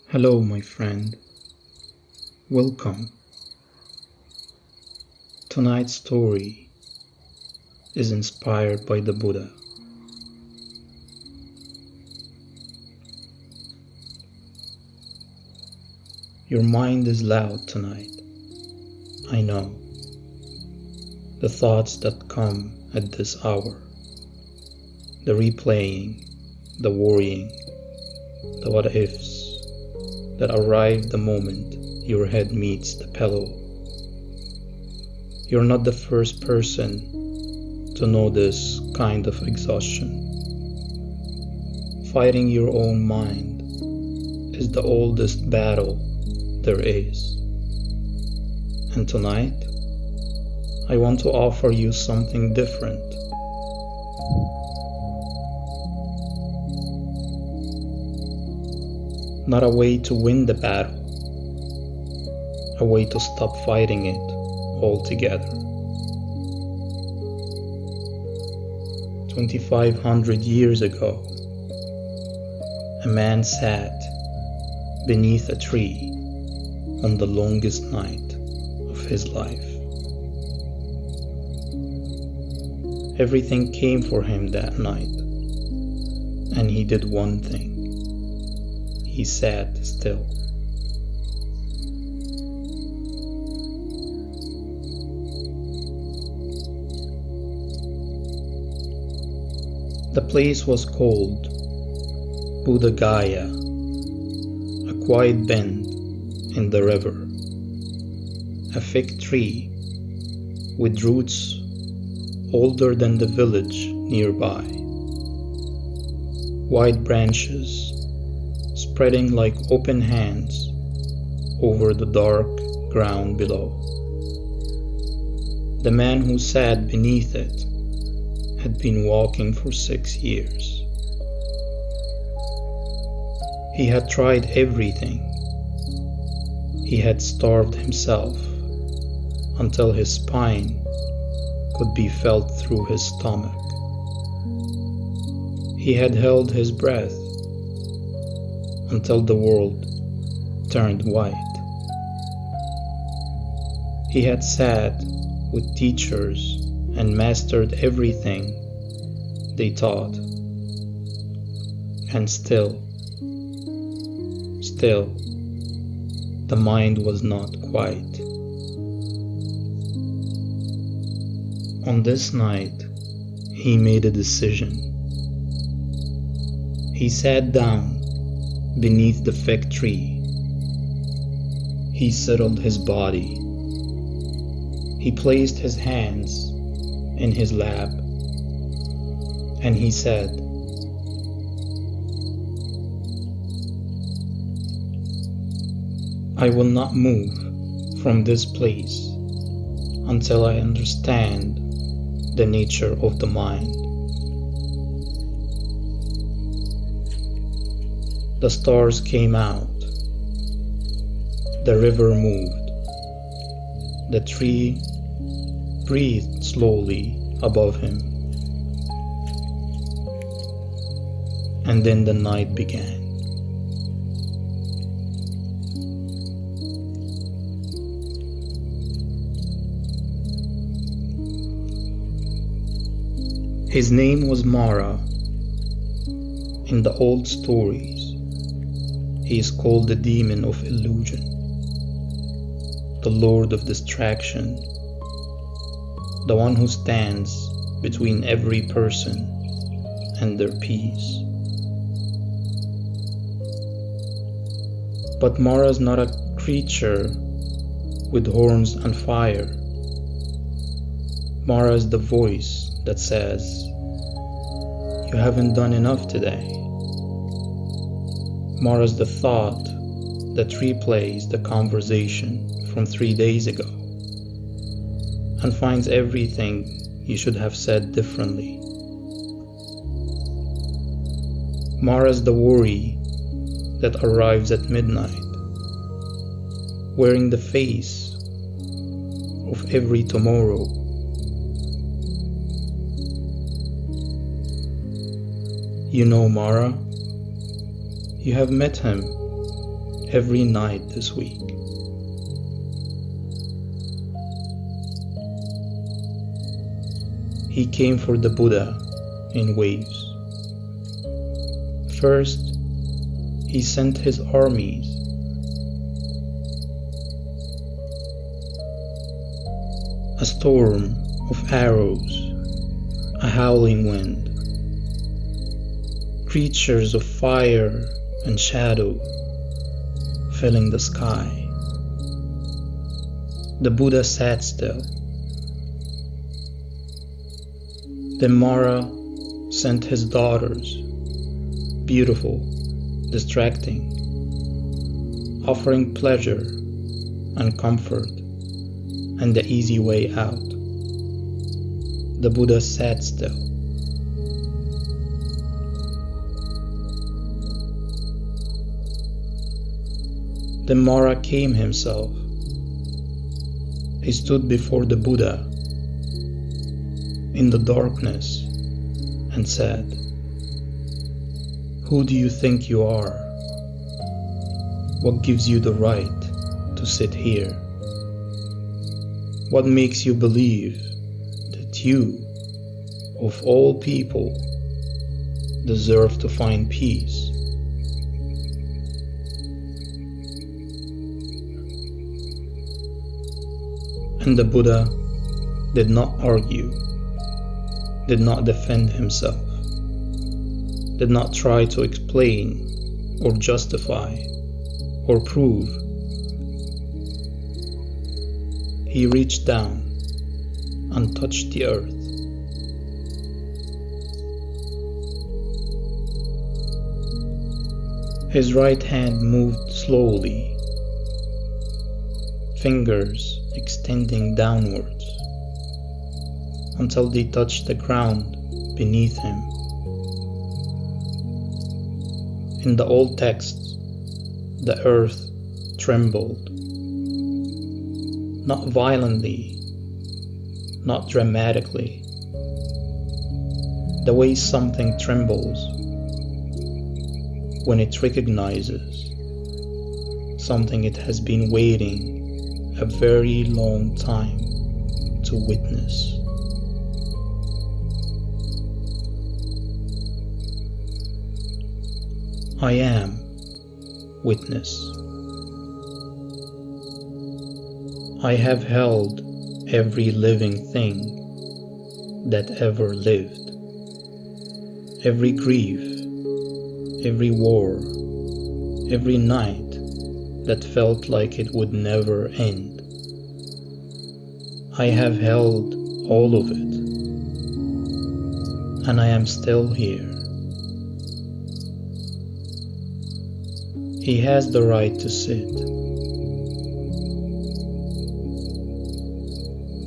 Hello, my friend. Welcome. Tonight's story is inspired by the Buddha. Your mind is loud tonight. I know. The thoughts that come at this hour. The replaying, the worrying, the what ifs that arrive the moment your head meets the pillow. You're not the first person to know this kind of exhaustion. Fighting your own mind is the oldest battle there is. And tonight, I want to offer you something different. Not a way to win the battle, a way to stop fighting it altogether. 2,500 years ago, a man sat beneath a tree on the longest night of his life. Everything came for him that night, and he did one thing. He sat still. The place was called Buddha Gaya, a quiet bend in the river, a fig tree with roots older than the village nearby, wide branches spreading like open hands over the dark ground below. The man who sat beneath it had been walking for 6 years. He had tried everything. He had starved himself until his spine could be felt through his stomach. He had held his breath until the world turned white. He had sat with teachers and mastered everything they taught. And still, the mind was not quiet. On this night, he made a decision. He sat down beneath the fig tree. He settled his body. He placed his hands in his lap, and he said, "I will not move from this place until I understand the nature of the mind." The stars came out. The river moved. The tree breathed slowly above him. And then the night began. His name was Mara. In the old stories, he is called the demon of illusion, the lord of distraction, the one who stands between every person and their peace. But Mara is not a creature with horns and fire. Mara is the voice that says, "You haven't done enough today." Mara is the thought that replays the conversation from 3 days ago and finds everything you should have said differently. Mara is the worry that arrives at midnight, wearing the face of every tomorrow. You know Mara. You have met him. every night this week. He came for the Buddha in waves. First, he sent his armies. A storm of arrows, a howling wind, creatures of fire and shadow filling the sky. The Buddha sat still. Then Mara sent his daughters, beautiful, distracting, offering pleasure and comfort and the easy way out. The Buddha sat still. Then Mara came himself. He stood before the Buddha in the darkness and said, "Who do you think you are? What gives you the right to sit here? What makes you believe that you, of all people, deserve to find peace?" And the Buddha did not argue, did not defend himself, did not try to explain or justify or prove. He reached down and touched the earth. His right hand moved slowly, fingers extending downwards until they touched the ground beneath him. In the old texts, the earth trembled, not violently, not dramatically, the way something trembles when it recognizes something it has been waiting a very long time to witness. I am witness. I have held every living thing that ever lived, every grief, every war, every night that felt like it would never end. I have held all of it, and I am still here. He has the right to sit.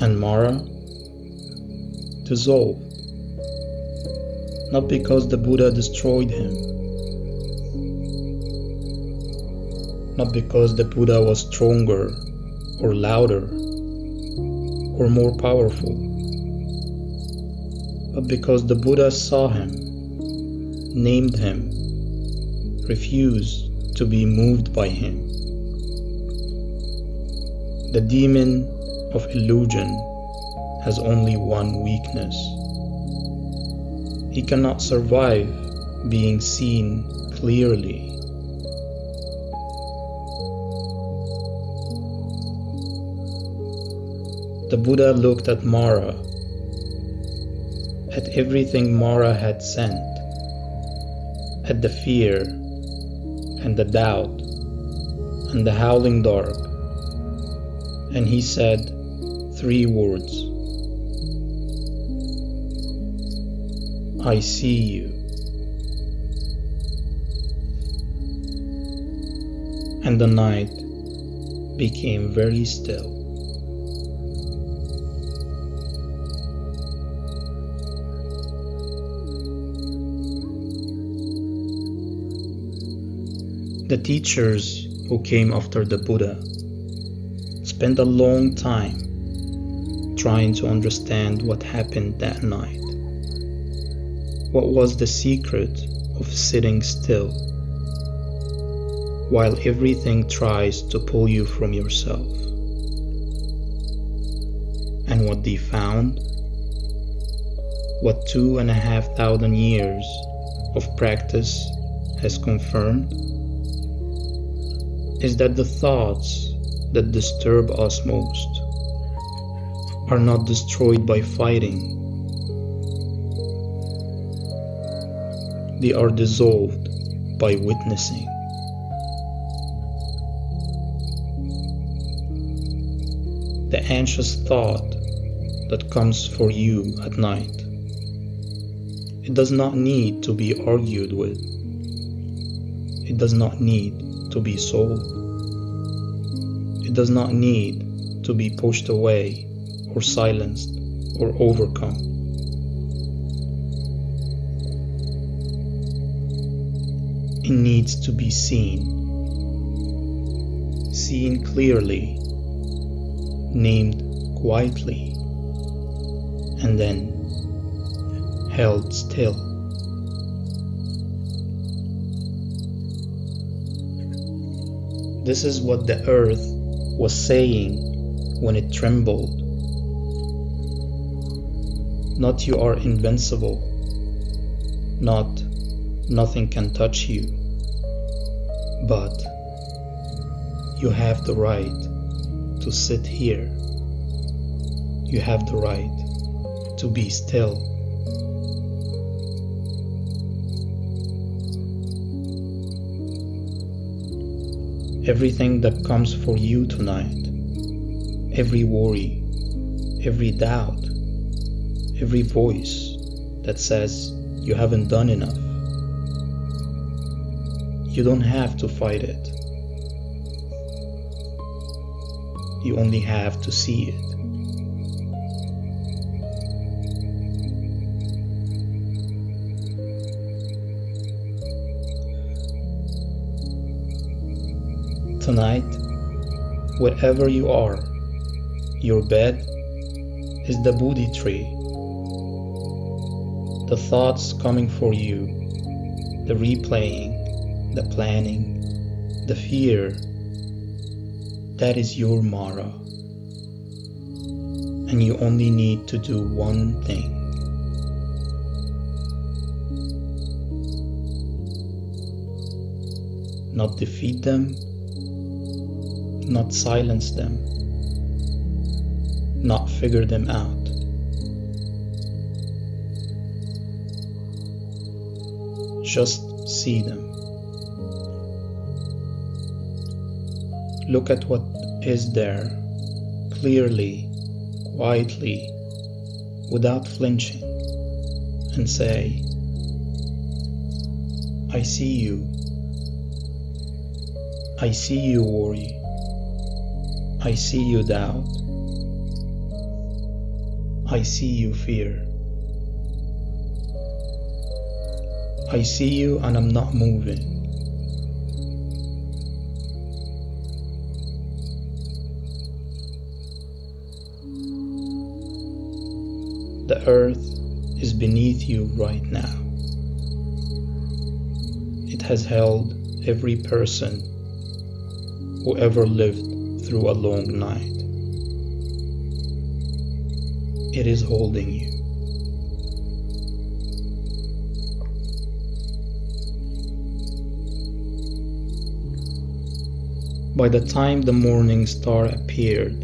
And Mara dissolved, not because the Buddha destroyed him, not because the Buddha was stronger or louder or more powerful, but because the Buddha saw him, named him, refused to be moved by him. The demon of illusion has only one weakness. He cannot survive being seen clearly. The Buddha looked at Mara, at everything Mara had sent, at the fear and the doubt and the howling dark, and he said 3 words: I see you. And the night became very still. The teachers who came after the Buddha spent a long time trying to understand what happened that night. What was the secret of sitting still? while everything tries to pull you from yourself. And what they found, what 2,500 years of practice has confirmed, is that the thoughts that disturb us most are not destroyed by fighting. They are dissolved by witnessing. The anxious thought that comes for you at night, it does not need to be argued with. It does not need to be solved. It does not need to be pushed away or silenced or overcome. It needs to be seen clearly, named quietly, and then held still. This is what the earth was saying when it trembled. Not you are invincible, not nothing can touch you, but you have the right to sit here. You have the right to be still. Everything that comes for you tonight, every worry, every doubt, every voice that says you haven't done enough, you don't have to fight it. You only have to see it. Tonight, wherever you are, your bed is the Bodhi tree. The thoughts coming for you, the replaying, the planning, the fear, that is your Mara. And you only need to do one thing. Not defeat them, not silence them, not figure them out. Just see them. Look at what is there, clearly, quietly, without flinching, and say, I see you. I see you worry. I see you doubt. I see you fear. I see you and I'm not moving. The earth is beneath you right now. It has held every person who ever lived through a long night. It is holding you. By the time the morning star appeared,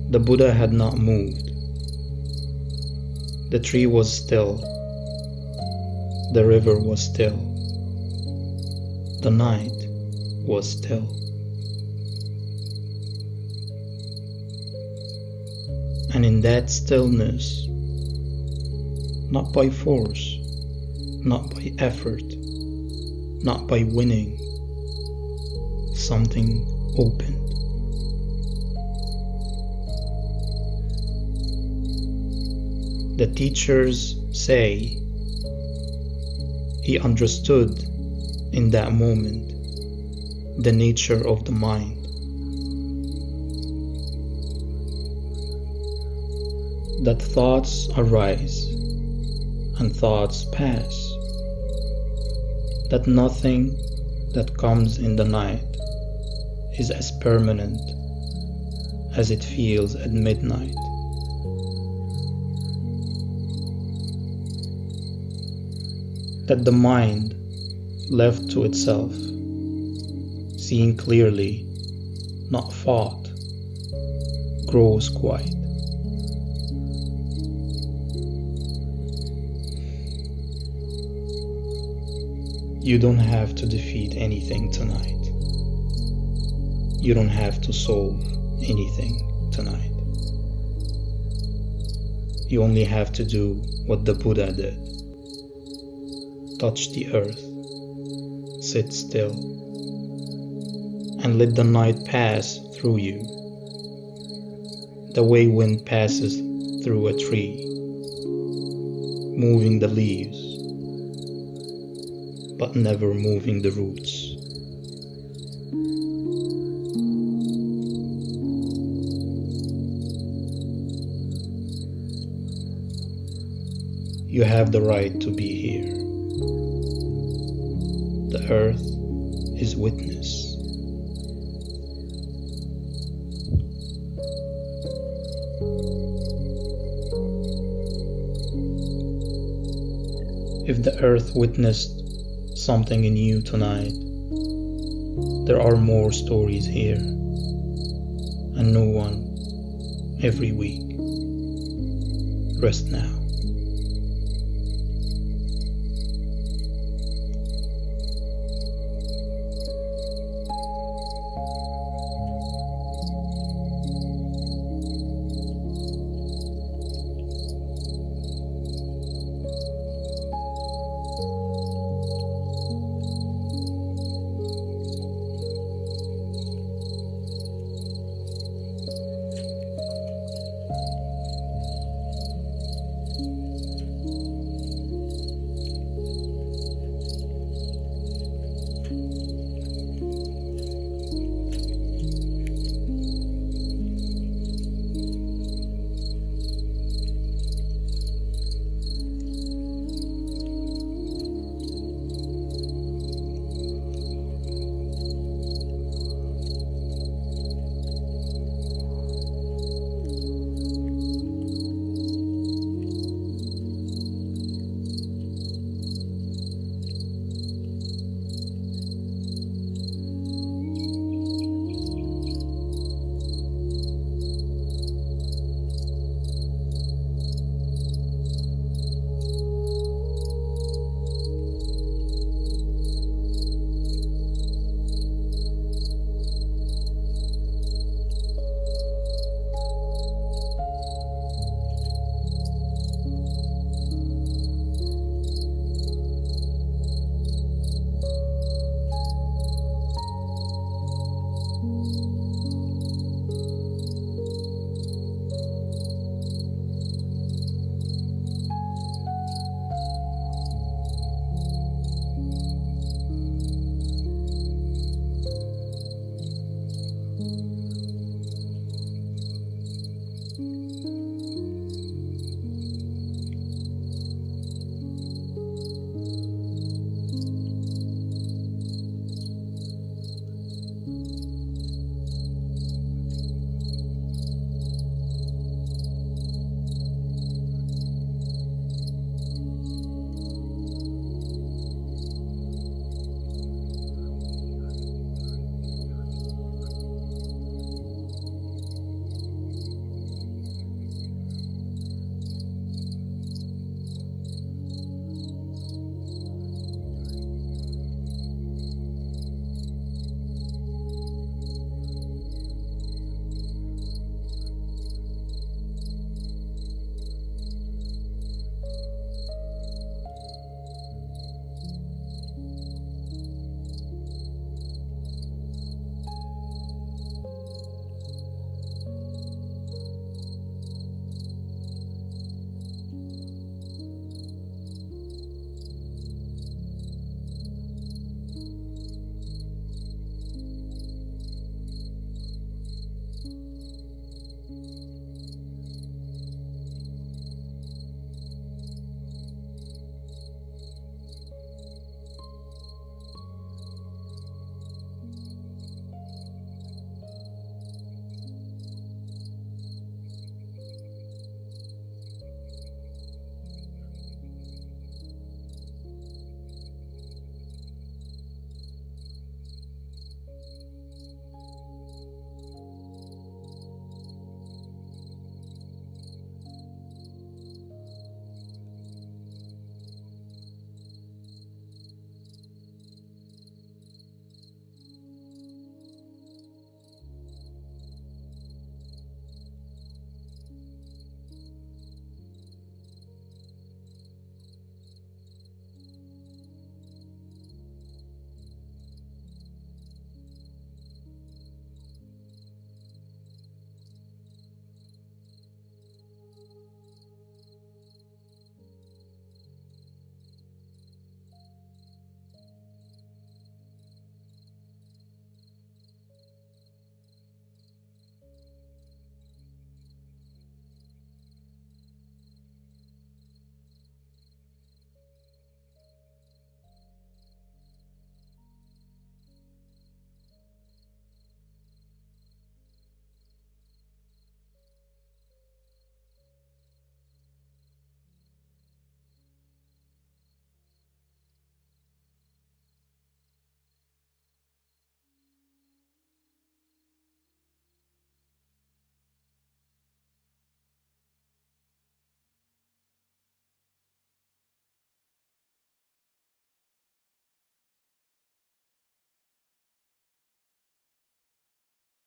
the Buddha had not moved. The tree was still. The river was still. The night was still. And in that stillness, not by force, not by effort, not by winning, something opened. The teachers say he understood in that moment the nature of the mind. That thoughts arise and thoughts pass. That nothing that comes in the night is as permanent as it feels at midnight. That the mind, left to itself, seeing clearly, not fought, grows quiet. You don't have to defeat anything tonight. You don't have to solve anything tonight. You only have to do what the Buddha did. Touch the earth, sit still, and let the night pass through you, the way wind passes through a tree, moving the leaves, but never moving the roots. You have the right to be here. The earth is witness. If the earth witnessed something in you tonight, there are more stories here, a new one every week. Rest now.